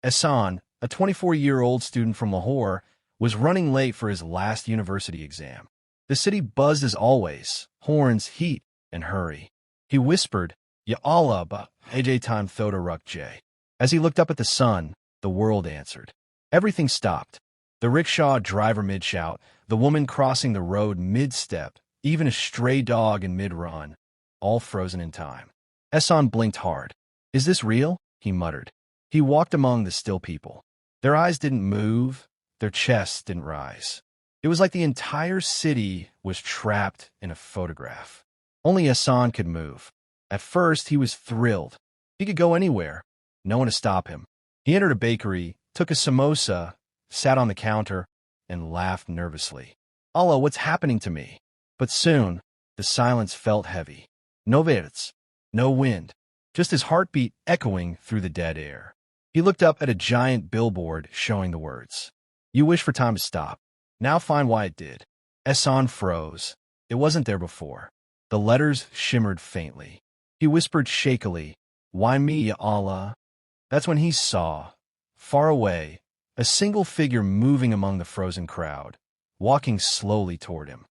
Ehsan, a 24-year-old student from Lahore, was running late for his last university exam. The city buzzed as always, horns, heat, and hurry. He whispered, Ya Allah ba aj time thoda ruk jay. As he looked up at the sun, the world answered. Everything stopped. The rickshaw driver mid-shout, the woman crossing the road mid-step, even a stray dog in mid-run, all frozen in time. Ehsan blinked hard. Is this real? He muttered. He walked among the still people. Their eyes didn't move, their chests didn't rise. It was like the entire city was trapped in a photograph. Only Ehsan could move. At first, he was thrilled. He could go anywhere. No one to stop him. He entered a bakery, took a samosa, sat on the counter, and laughed nervously. Allah, what's happening to me? But soon, the silence felt heavy. No words, no wind, just his heartbeat echoing through the dead air. He looked up at a giant billboard showing the words, You wish for time to stop. Now find why it did. Ehsan froze. It wasn't there before. The letters shimmered faintly. He whispered shakily, Why me, ya Allah? That's when he saw, far away, a single figure moving among the frozen crowd, walking slowly toward him.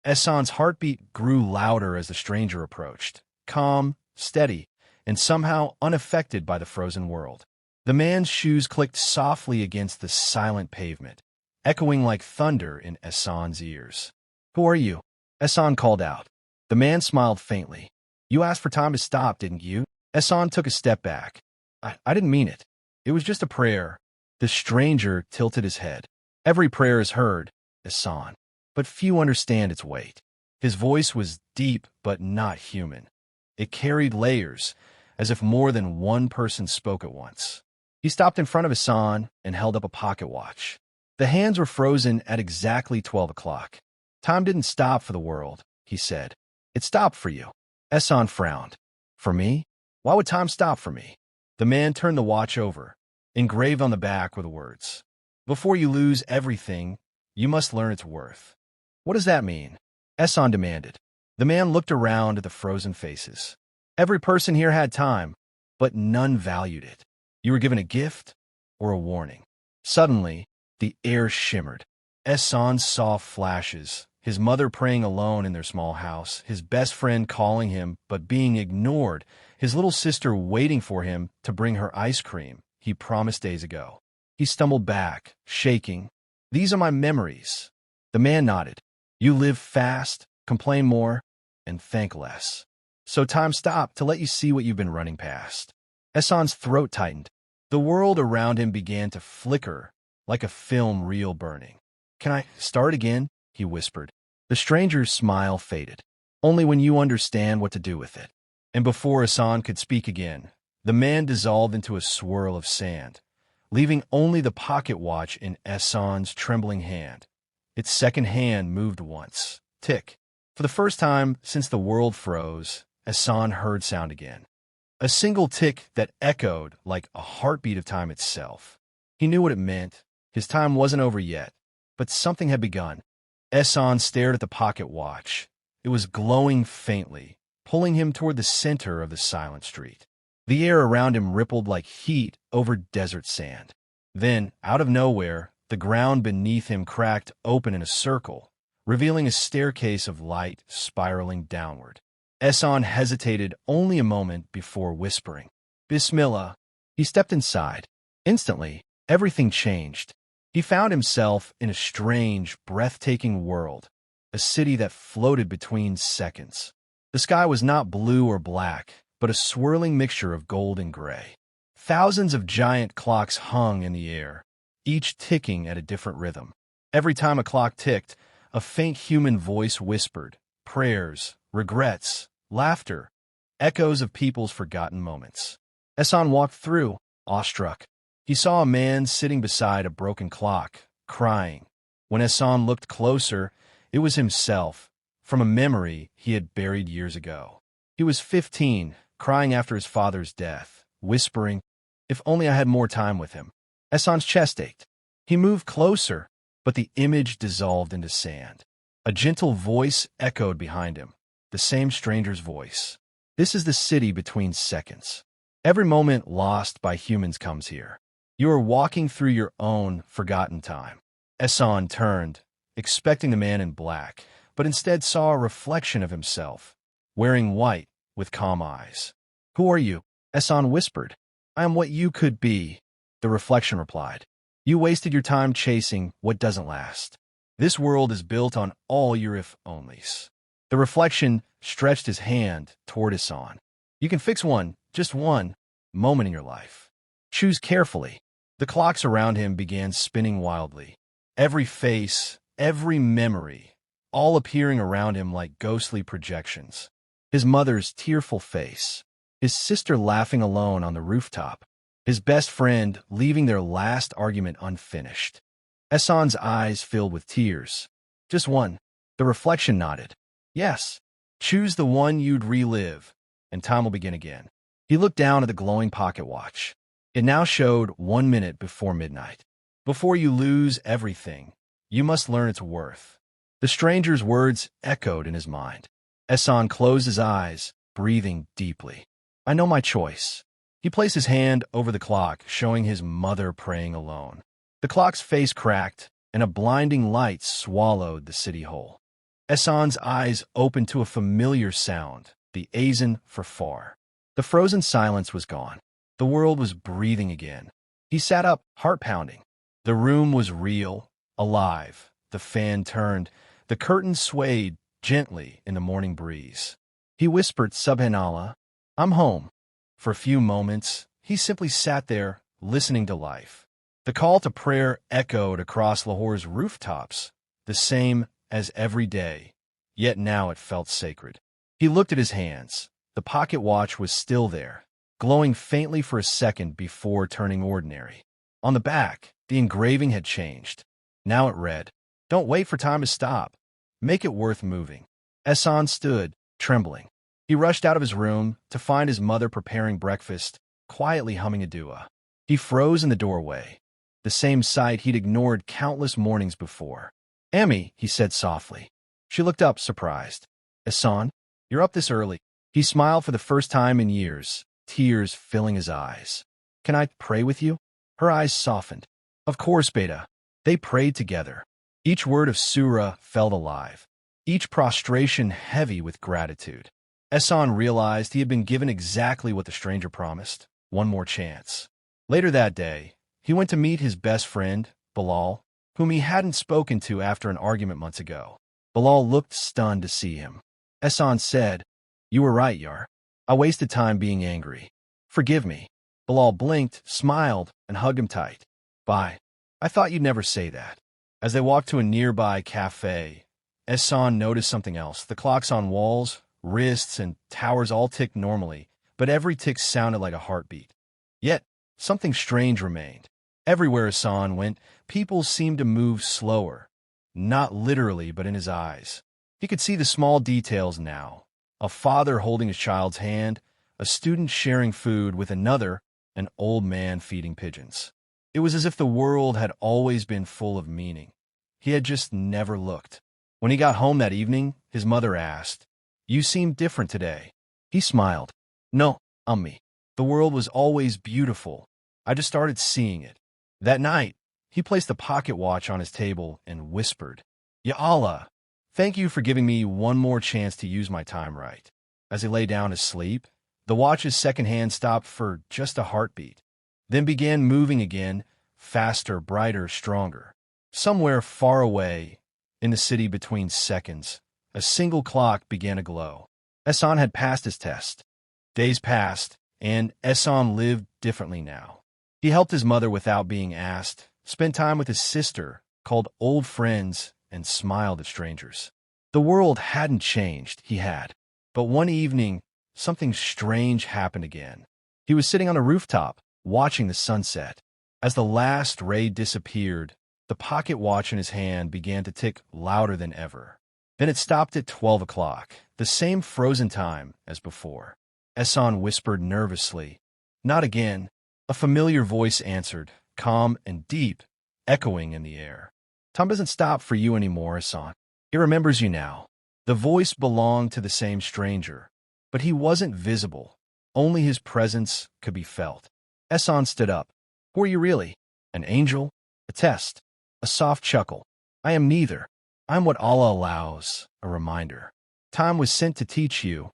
Ehsan's heartbeat grew louder as the stranger approached, calm, steady, and somehow unaffected by the frozen world. The man's shoes clicked softly against the silent pavement, echoing like thunder in Ehsan's ears. Who are you? Ehsan called out. The man smiled faintly. You asked for time to stop, didn't you? Ehsan took a step back. I didn't mean it. It was just a prayer. The stranger tilted his head. Every prayer is heard, Ehsan, but few understand its weight. His voice was deep but not human. It carried layers, as if more than one person spoke at once. He stopped in front of Ehsan and held up a pocket watch. The hands were frozen at exactly 12 o'clock. Time didn't stop for the world, he said. It stopped for you. Ehsan frowned. For me? Why would time stop for me? The man turned the watch over. Engraved on the back were the words, Before you lose everything, you must learn its worth. What does that mean? Ehsan demanded. The man looked around at the frozen faces. Every person here had time, but none valued it. You were given a gift or a warning. Suddenly, the air shimmered. Ehsan saw flashes, his mother praying alone in their small house, his best friend calling him but being ignored, his little sister waiting for him to bring her ice cream he promised days ago. He stumbled back, shaking. These are my memories. The man nodded. You live fast, complain more, and thank less. So time stopped to let you see what you've been running past. Ehsan's throat tightened. The world around him began to flicker, like a film reel burning. Can I start again? He whispered. The stranger's smile faded. Only when you understand what to do with it. And before Ehsan could speak again, the man dissolved into a swirl of sand, leaving only the pocket watch in Ehsan's trembling hand. Its second hand moved once. Tick. For the first time since the world froze, Ehsan heard sound again. A single tick that echoed like a heartbeat of time itself. He knew what it meant. His time wasn't over yet, but something had begun. Ehsan stared at the pocket watch. It was glowing faintly, pulling him toward the center of the silent street. The air around him rippled like heat over desert sand. Then, out of nowhere, the ground beneath him cracked open in a circle, revealing a staircase of light spiraling downward. Ehsan hesitated only a moment before whispering, Bismillah. He stepped inside. Instantly, everything changed. He found himself in a strange, breathtaking world, a city that floated between seconds. The sky was not blue or black, but a swirling mixture of gold and gray. Thousands of giant clocks hung in the air, each ticking at a different rhythm. Every time a clock ticked, a faint human voice whispered, prayers, regrets, laughter, echoes of people's forgotten moments. Ehsan walked through, awestruck. He saw a man sitting beside a broken clock, crying. When Ehsan looked closer, it was himself, from a memory he had buried years ago. He was 15, crying after his father's death, whispering, If only I had more time with him. Ehsan's chest ached. He moved closer, but the image dissolved into sand. A gentle voice echoed behind him, the same stranger's voice. This is the city between seconds. Every moment lost by humans comes here. You are walking through your own forgotten time. Ayan turned, expecting the man in black, but instead saw a reflection of himself, wearing white with calm eyes. Who are you? Ayan whispered. I am what you could be, the reflection replied. You wasted your time chasing what doesn't last. This world is built on all your if-onlys. The reflection stretched his hand toward Ayan. You can fix one, just one, moment in your life. Choose carefully. The clocks around him began spinning wildly. Every face, every memory, all appearing around him like ghostly projections. His mother's tearful face, his sister laughing alone on the rooftop, his best friend leaving their last argument unfinished. Ayan's eyes filled with tears. Just one. The reflection nodded. Yes. Choose the one you'd relive, and time will begin again. He looked down at the glowing pocket watch. It now showed 1 minute before midnight. Before you lose everything, you must learn its worth. The stranger's words echoed in his mind. Ayan closed his eyes, breathing deeply. I know my choice. He placed his hand over the clock, showing his mother praying alone. The clock's face cracked, and a blinding light swallowed the city whole. Ayan's eyes opened to a familiar sound, the Ayan for far. The frozen silence was gone. The world was breathing again. He sat up, heart pounding. The room was real, alive. The fan turned. The curtains swayed gently in the morning breeze. He whispered, Subhanallah, I'm home. For a few moments, he simply sat there, listening to life. The call to prayer echoed across Lahore's rooftops, the same as every day, yet now it felt sacred. He looked at his hands. The pocket watch was still there, glowing faintly for a second before turning ordinary. On the back, the engraving had changed. Now it read, Don't wait for time to stop. Make it worth moving. Ayan stood, trembling. He rushed out of his room to find his mother preparing breakfast, quietly humming a dua. He froze in the doorway, the same sight he'd ignored countless mornings before. Ammi, he said softly. She looked up, surprised. Ayan, you're up this early. He smiled for the first time in years, tears filling his eyes. Can I pray with you? Her eyes softened. Of course, Beta. They prayed together. Each word of surah felt alive, each prostration heavy with gratitude. Ayan realized he had been given exactly what the stranger promised, one more chance. Later that day, he went to meet his best friend, Bilal, whom he hadn't spoken to after an argument months ago. Bilal looked stunned to see him. Ayan said, You were right, Yar. I wasted time being angry. Forgive me. Bilal blinked, smiled, and hugged him tight. Bye. I thought you'd never say that. As they walked to a nearby cafe, Ayan noticed something else. The clocks on walls, wrists, and towers all ticked normally, but every tick sounded like a heartbeat. Yet, something strange remained. Everywhere Ayan went, people seemed to move slower. Not literally, but in his eyes. He could see the small details now. A father holding his child's hand, a student sharing food with another, an old man feeding pigeons. It was as if the world had always been full of meaning. He had just never looked. When he got home that evening, his mother asked, You seem different today. He smiled. No, Ummi. The world was always beautiful. I just started seeing it. That night, he placed the pocket watch on his table and whispered, Ya Allah, thank you for giving me one more chance to use my time right. As he lay down to sleep, the watch's second hand stopped for just a heartbeat, then began moving again, faster, brighter, stronger. Somewhere far away, in the city between seconds, a single clock began to glow. Ayan had passed his test. Days passed, and Ayan lived differently now. He helped his mother without being asked, spent time with his sister, called old friends, and smiled at strangers. The world hadn't changed, he had. But one evening, something strange happened again. He was sitting on a rooftop, watching the sunset. As the last ray disappeared, the pocket watch in his hand began to tick louder than ever. Then it stopped at 12 o'clock, the same frozen time as before. Ayan whispered nervously, Not again. A familiar voice answered, calm and deep, echoing in the air. Time doesn't stop for you anymore, Ayan. He remembers you now. The voice belonged to the same stranger, but he wasn't visible. Only his presence could be felt. Ayan stood up. Who are you really? An angel? A test? A soft chuckle? I am neither. I'm what Allah allows, a reminder. Time was sent to teach you,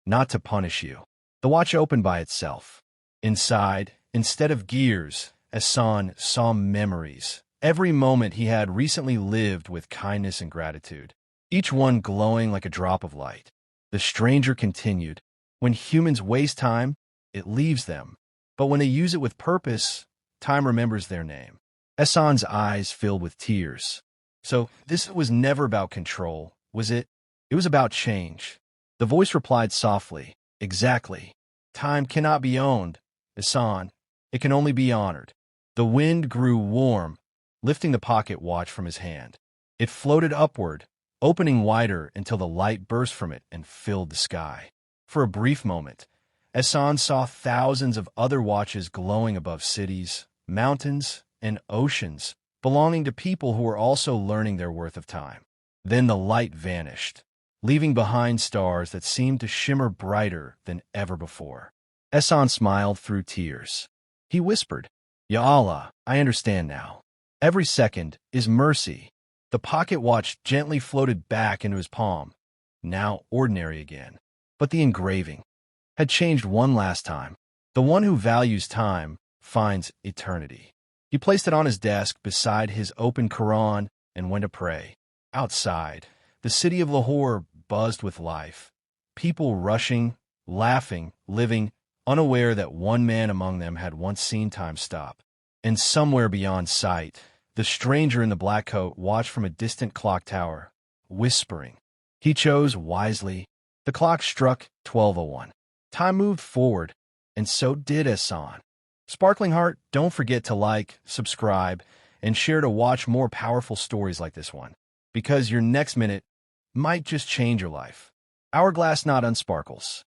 not to punish you. The watch opened by itself. Inside, instead of gears, Ayan saw memories. Every moment he had recently lived with kindness and gratitude, each one glowing like a drop of light. The stranger continued, when humans waste time, it leaves them. But when they use it with purpose, time remembers their name. Ayan's eyes filled with tears. So this was never about control, was it? It was about change. The voice replied softly, exactly. Time cannot be owned, Ayan. It can only be honored. The wind grew warm, lifting the pocket watch from his hand. It floated upward, opening wider until the light burst from it and filled the sky. For a brief moment, Ayan saw thousands of other watches glowing above cities, mountains, and oceans, belonging to people who were also learning their worth of time. Then the light vanished, leaving behind stars that seemed to shimmer brighter than ever before. Ayan smiled through tears. He whispered, Ya Allah, I understand now. Every second is mercy. The pocket watch gently floated back into his palm, now ordinary again. But the engraving had changed one last time. The one who values time finds eternity. He placed it on his desk beside his open Quran and went to pray. Outside, the city of Lahore buzzed with life. People rushing, laughing, living, unaware that one man among them had once seen time stop. And somewhere beyond sight, the stranger in the black coat watched from a distant clock tower, whispering. He chose wisely. The clock struck 12:01. Time moved forward, and so did Ayan. Sparkling Heart, don't forget to like, subscribe, and share to watch more powerful stories like this one, because your next minute might just change your life. Hourglass not unsparkles.